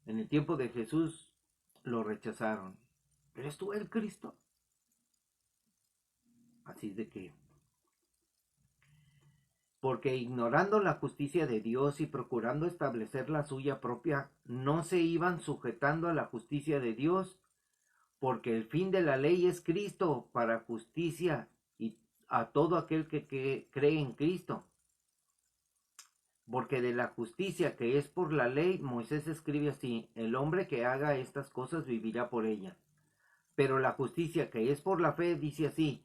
En el tiempo de Jesús lo rechazaron. ¿Eres tú el Cristo? Así de que, porque ignorando la justicia de Dios y procurando establecer la suya propia, no se iban sujetando a la justicia de Dios, porque el fin de la ley es Cristo para justicia y a todo aquel que cree en Cristo. Porque de la justicia que es por la ley, Moisés escribe así, el hombre que haga estas cosas vivirá por ella. Pero la justicia que es por la fe dice así,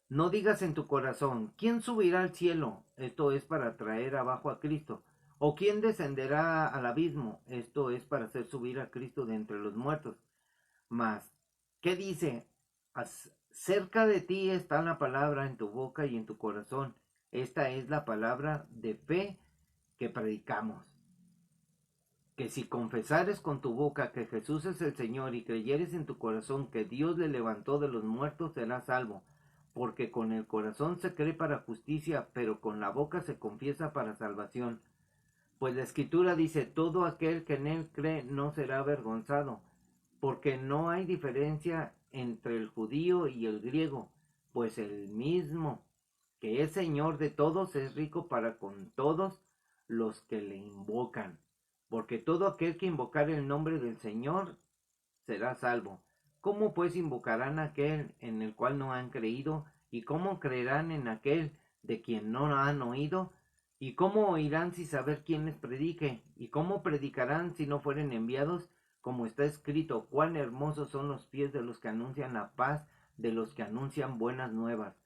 no digas en tu corazón, ¿quién subirá al cielo? Esto es para traer abajo a Cristo. ¿O quién descenderá al abismo? Esto es para hacer subir a Cristo de entre los muertos. Mas, ¿qué dice? Cerca de ti está la palabra en tu boca y en tu corazón. Esta es la palabra de fe que predicamos. Que si confesares con tu boca que Jesús es el Señor y creyeres en tu corazón que Dios le levantó de los muertos, serás salvo. Porque con el corazón se cree para justicia, pero con la boca se confiesa para salvación. Pues la Escritura dice, todo aquel que en él cree no será avergonzado, porque no hay diferencia entre el judío y el griego, pues el mismo que es Señor de todos es rico para con todos los que le invocan. Porque todo aquel que invocare el nombre del Señor será salvo. ¿Cómo pues invocarán a aquel en el cual no han creído? ¿Y cómo creerán en aquel de quien no han oído? ¿Y cómo oirán sin saber quién les predique? ¿Y cómo predicarán si no fueren enviados? Como está escrito, cuán hermosos son los pies de los que anuncian la paz, de los que anuncian buenas nuevas.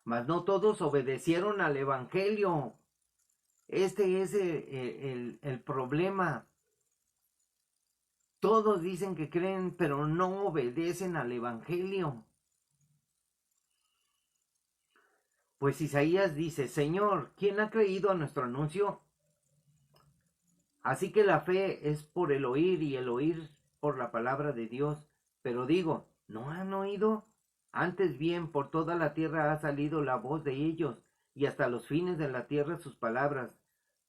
Mas no todos obedecieron al Evangelio. Este es el problema. Todos dicen que creen, pero no obedecen al Evangelio. Pues Isaías dice, Señor, ¿quién ha creído a nuestro anuncio? Así que la fe es por el oír y el oír por la palabra de Dios. Pero digo, ¿no han oído? Antes bien, por toda la tierra ha salido la voz de ellos, y hasta los fines de la tierra sus palabras.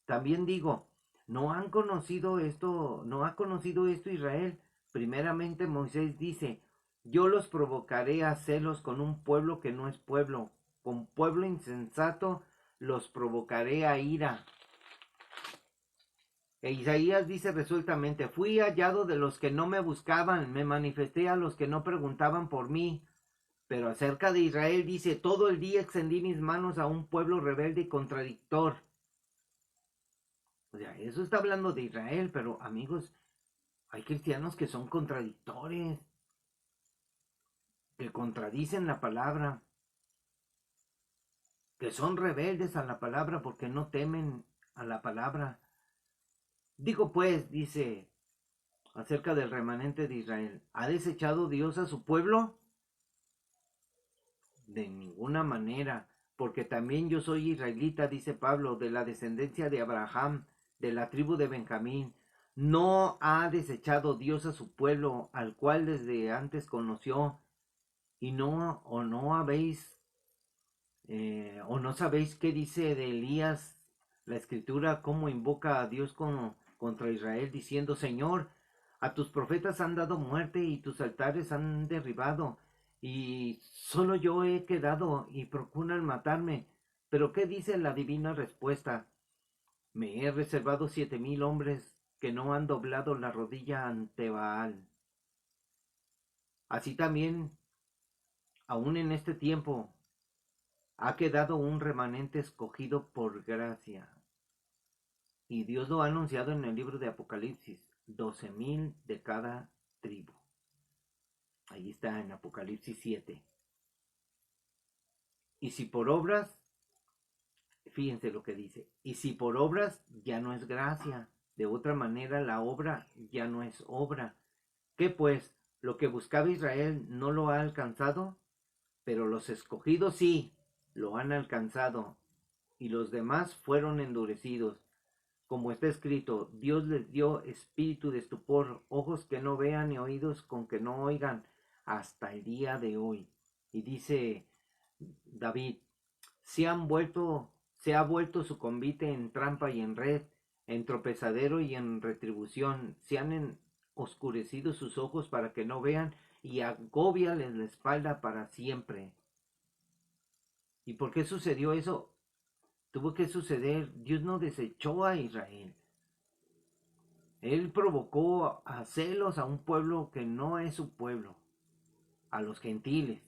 También digo, ¿no ha conocido esto Israel? Primeramente Moisés dice, Yo los provocaré a celos con un pueblo que no es pueblo, con pueblo insensato los provocaré a ira. E Isaías dice resueltamente, fui hallado de los que no me buscaban, me manifesté a los que no preguntaban por mí. Pero acerca de Israel dice, todo el día extendí mis manos a un pueblo rebelde y contradictor. O sea, eso está hablando de Israel, pero amigos, hay cristianos que son contradictores, que contradicen la palabra, que son rebeldes a la palabra porque no temen a la palabra. Digo pues, dice acerca del remanente de Israel, ¿ha desechado Dios a su pueblo? De ninguna manera, porque también yo soy israelita, dice Pablo, de la descendencia de Abraham, de la tribu de Benjamín. No ha desechado Dios a su pueblo, al cual desde antes conoció, y no habéis, o no sabéis qué dice de Elías la escritura, cómo invoca a Dios contra Israel, diciendo, Señor, a tus profetas han dado muerte y tus altares han derribado, y solo yo he quedado y procuran matarme. Pero ¿qué dice la divina respuesta? Me he reservado 7,000 hombres que no han doblado la rodilla ante Baal. Así también, aún en este tiempo, ha quedado un remanente escogido por gracia. Y Dios lo ha anunciado en el libro de Apocalipsis, 12,000 de cada tribu. Ahí está en Apocalipsis 7. Y si por obras, fíjense lo que dice, y si por obras ya no es gracia, de otra manera la obra ya no es obra. ¿Qué pues? Lo que buscaba Israel no lo ha alcanzado, pero los escogidos sí lo han alcanzado, y los demás fueron endurecidos. Como está escrito, Dios les dio espíritu de estupor, ojos que no vean y oídos con que no oigan, hasta el día de hoy. Y dice David, se ha vuelto su convite en trampa y en red, en tropezadero y en retribución. Se han oscurecido sus ojos para que no vean, y agóbiales la espalda para siempre. ¿Y por qué sucedió eso? Tuvo que suceder. Dios no desechó a Israel. Él provocó a celos a un pueblo que no es su pueblo, a los gentiles.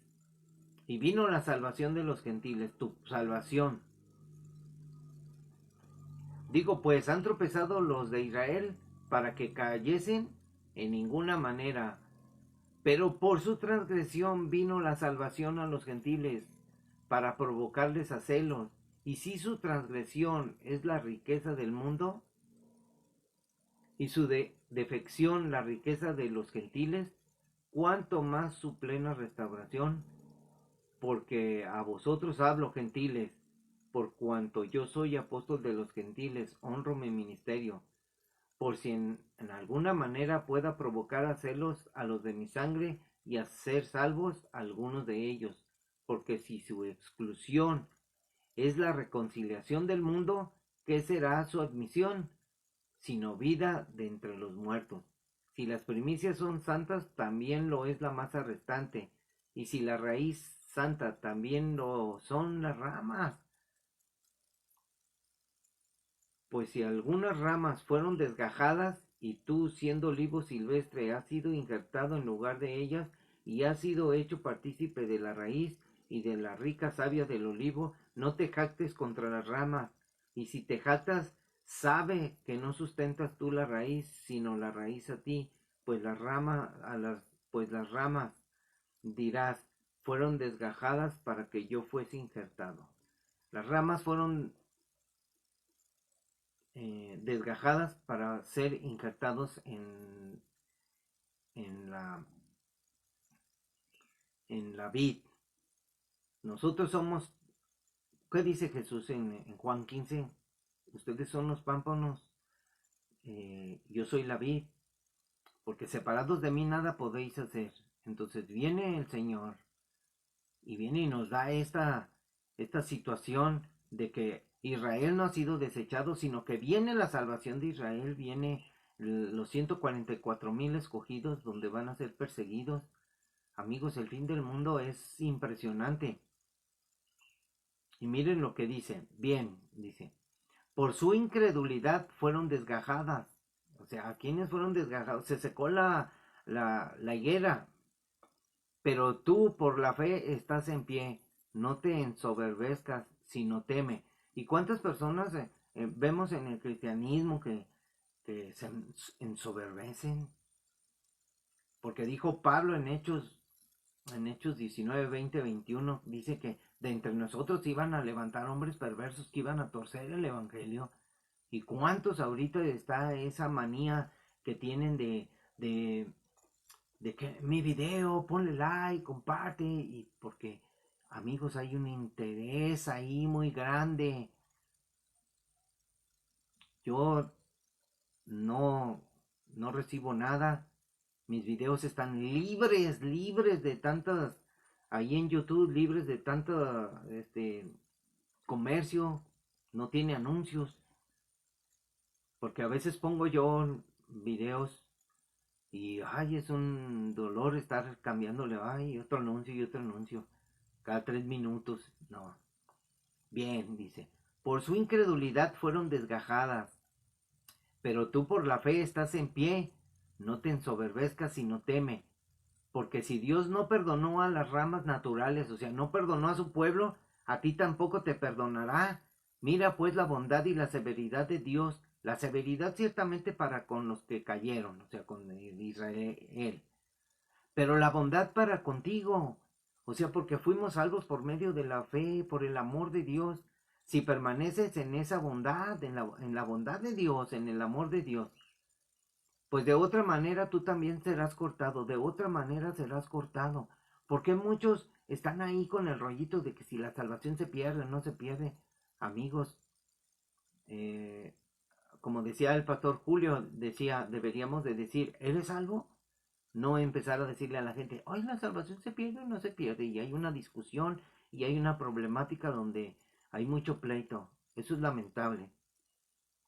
Y vino la salvación de los gentiles, tu salvación. Digo pues, ¿han tropezado los de Israel para que cayesen? En ninguna manera. Pero por su transgresión vino la salvación a los gentiles, para provocarles a celos. Y si su transgresión es la riqueza del mundo, y su defección la riqueza de los gentiles, cuánto más su plena restauración. Porque a vosotros hablo, gentiles, por cuanto yo soy apóstol de los gentiles, honro mi ministerio, por si en alguna manera pueda provocar a celos a los de mi sangre y hacer salvos a algunos de ellos. Porque si su exclusión es la reconciliación del mundo, ¿qué será su admisión? Sino vida de entre los muertos. Si las primicias son santas, también lo es la masa restante. Y si la raíz santa, también lo son las ramas. Pues si algunas ramas fueron desgajadas, y tú, siendo olivo silvestre, has sido injertado en lugar de ellas, y has sido hecho partícipe de la raíz y de la rica savia del olivo, no te jactes contra las ramas. Y si te jactas, sabe que no sustentas tú la raíz, sino la raíz a ti, pues las ramas, dirás, fueron desgajadas para que yo fuese injertado. Las ramas fueron desgajadas para ser injertados en la, en la vid. Nosotros somos, ¿qué dice Jesús en Juan 15? Ustedes son los pámpanos, yo soy la vid, porque separados de mí nada podéis hacer. Entonces viene el Señor y viene y nos da esta situación de que Israel no ha sido desechado, sino que viene la salvación de Israel, viene los 144,000 escogidos donde van a ser perseguidos Amigos, el fin del mundo es impresionante. Y miren lo que dice. Bien, dice. Por su incredulidad fueron desgajadas. O sea, ¿a quiénes fueron desgajados? Se secó la higuera. Pero tú por la fe estás en pie. No te ensoberbezcas, sino teme. ¿Y cuántas personas vemos en el cristianismo que se ensoberbecen? Porque dijo Pablo en Hechos 19, 20, 21, dice que de entre nosotros iban a levantar hombres perversos que iban a torcer el evangelio. ¿Y cuántos ahorita está esa manía que tienen de que mi video, ponle like, comparte? Y porque, amigos, hay un interés ahí muy grande. Yo no, no recibo nada. Mis videos están libres de tantas, ahí en YouTube, libres de tanto, comercio, no tiene anuncios, porque a veces pongo yo videos y, ay, es un dolor estar cambiándole, ay, otro anuncio y otro anuncio, cada 3 minutos, no. Bien, dice, por su incredulidad fueron desgajadas, pero tú por la fe estás en pie, no te ensoberbezcas sino teme. Porque si Dios no perdonó a las ramas naturales, o sea, no perdonó a su pueblo, a ti tampoco te perdonará. Mira pues la bondad y la severidad de Dios, la severidad ciertamente para con los que cayeron, o sea, con Israel, pero la bondad para contigo, o sea, porque fuimos salvos por medio de la fe, por el amor de Dios. Si permaneces en esa bondad, en la bondad de Dios, en el amor de Dios, pues de otra manera tú también serás cortado, de otra manera serás cortado. Porque muchos están ahí con el rollito de que si la salvación se pierde o no se pierde. Amigos, eh, como decía el pastor Julio, decía, deberíamos de decir, ¿eres salvo? No empezar a decirle a la gente, ay, la salvación se pierde o no se pierde. Y hay una discusión y hay una problemática donde hay mucho pleito. Eso es lamentable.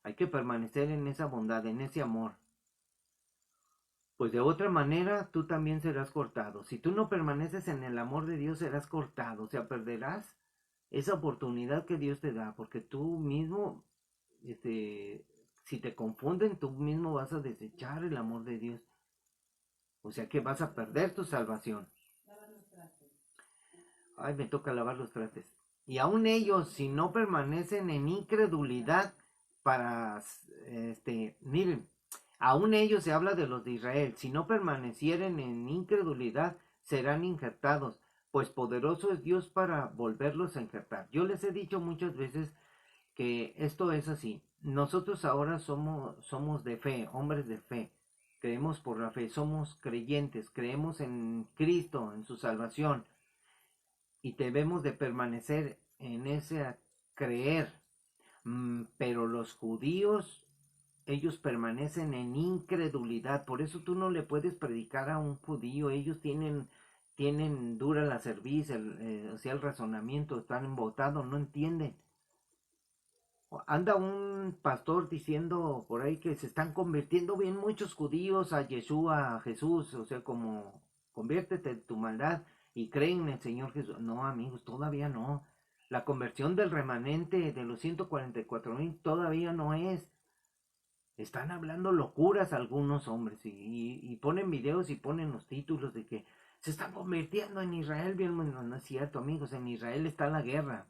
Hay que permanecer en esa bondad, en ese amor. Pues de otra manera tú también serás cortado. Si tú no permaneces en el amor de Dios, serás cortado. O sea, perderás esa oportunidad que Dios te da. Porque tú mismo, si te confunden, tú mismo vas a desechar el amor de Dios. O sea que vas a perder tu salvación. Ay, me toca lavar los trastes. Y aún ellos, si no permanecen en incredulidad para, miren, aún ellos se habla de los de Israel, si no permanecieren en incredulidad, serán injertados, pues poderoso es Dios para volverlos a injertar. Yo les he dicho muchas veces que esto es así. Nosotros ahora somos de fe, hombres de fe. Creemos por la fe, somos creyentes, creemos en Cristo, en su salvación y debemos de permanecer en ese creer. Pero los judíos, ellos permanecen en incredulidad. Por eso tú no le puedes predicar a un judío. Ellos tienen dura la cerviz, o sea, el razonamiento, están embotados, no entienden. Anda un pastor diciendo por ahí que se están convirtiendo bien muchos judíos a Yeshua, a Jesús, o sea, como conviértete de tu maldad y creen en el Señor Jesús. No, amigos, todavía no. La conversión del remanente de los 144,000 todavía no es. Están hablando locuras algunos hombres y ponen videos y ponen los títulos de que se están convirtiendo en Israel. Bien, no es cierto, amigos, en Israel está la guerra.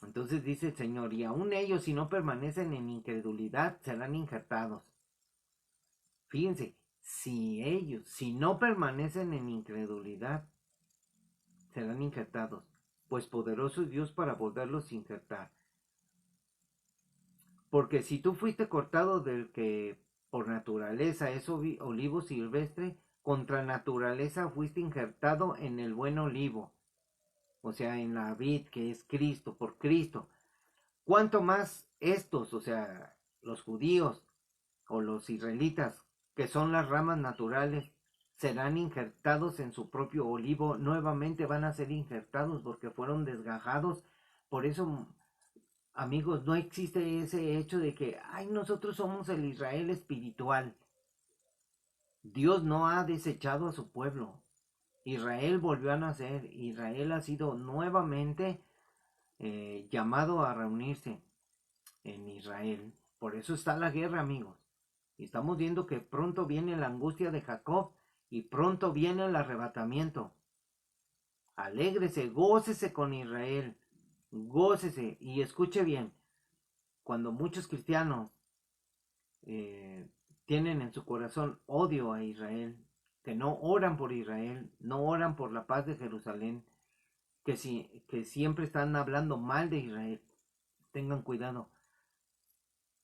Entonces dice el Señor, y aún ellos si no permanecen en incredulidad serán injertados. Fíjense, si no permanecen en incredulidad serán injertados, pues poderoso es Dios para volverlos a injertar. Porque si tú fuiste cortado del que por naturaleza es olivo silvestre, contra naturaleza fuiste injertado en el buen olivo, o sea, en la vid que es Cristo, por Cristo. Cuanto más estos, o sea, los judíos o los israelitas, que son las ramas naturales, serán injertados en su propio olivo, nuevamente van a ser injertados porque fueron desgajados. Por eso, amigos, no existe ese hecho de que, ay, nosotros somos el Israel espiritual. Dios no ha desechado a su pueblo. Israel volvió a nacer. Israel ha sido nuevamente llamado a reunirse en Israel. Por eso está la guerra, amigos. Y estamos viendo que pronto viene la angustia de Jacob y pronto viene el arrebatamiento. Alégrese, gócese con Israel, gócese y escuche bien. Cuando muchos cristianos eh, tienen en su corazón odio a Israel, que no oran por Israel, no oran por la paz de Jerusalén, que siempre están hablando mal de Israel, tengan cuidado,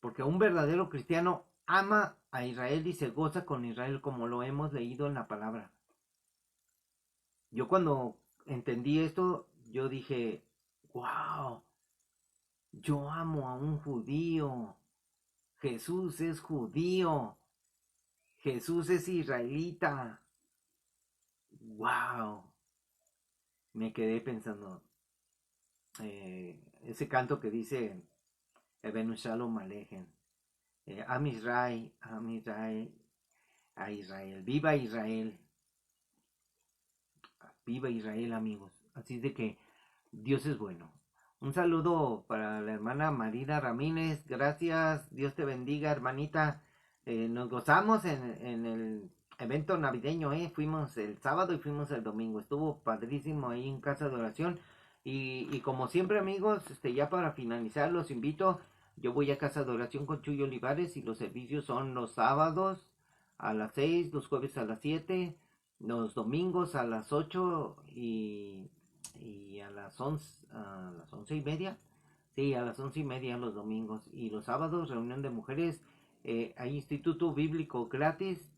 porque un verdadero cristiano ama a Israel y se goza con Israel como lo hemos leído en la palabra. Yo cuando entendí esto, yo dije, wow, yo amo a un judío, Jesús es judío, Jesús es israelita, wow, me quedé pensando, ese canto que dice, Ebenu Shalom Alejem, Am Israel, Am Israel, a Israel, viva Israel, amigos. Así de que Dios es bueno. Un saludo para la hermana Marina Ramírez, gracias, Dios te bendiga, hermanita. Nos gozamos en el evento navideño, fuimos el sábado y fuimos el domingo, estuvo padrísimo ahí en casa de oración. Y como siempre, amigos, ya para finalizar los invito, yo voy a casa de oración con Chuy Olivares y los servicios son los sábados a las 6, los jueves a las 7, los domingos a las 8 y a las 11:30. Sí, a las 11:30 los domingos. Y los sábados, reunión de mujeres. Hay instituto bíblico gratis.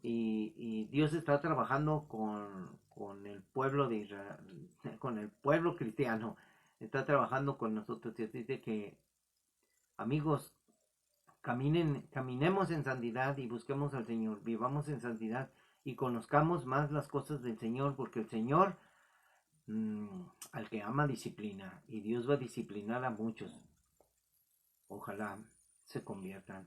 Y Dios está trabajando con el pueblo de Israel, con el pueblo cristiano. Está trabajando con nosotros. Y así de que, amigos, caminemos en santidad y busquemos al Señor. Vivamos en santidad y conozcamos más las cosas del Señor, porque el Señor al que ama disciplina, y Dios va a disciplinar a muchos. Ojalá se conviertan.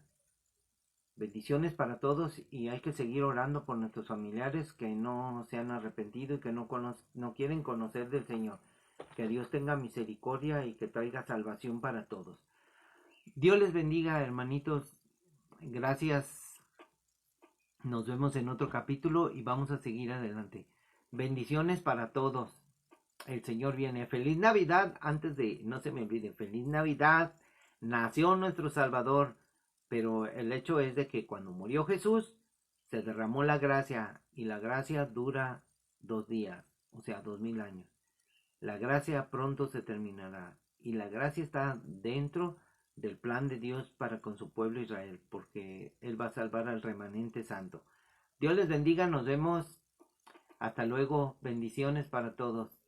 Bendiciones para todos y hay que seguir orando por nuestros familiares que no se han arrepentido y que no quieren conocer del Señor. Que Dios tenga misericordia y que traiga salvación para todos. Dios les bendiga, hermanitos. Gracias. Nos vemos en otro capítulo y vamos a seguir adelante. Bendiciones para todos. El Señor viene. Feliz Navidad. Antes de, no se me olvide, feliz Navidad. Nació nuestro Salvador. Pero el hecho es de que cuando murió Jesús, se derramó la gracia. Y la gracia dura 2 días. O sea, 2000 años. La gracia pronto se terminará. Y la gracia está dentro del plan de Dios para con su pueblo Israel. Porque Él va a salvar al remanente santo. Dios les bendiga. Nos vemos. Hasta luego. Bendiciones para todos.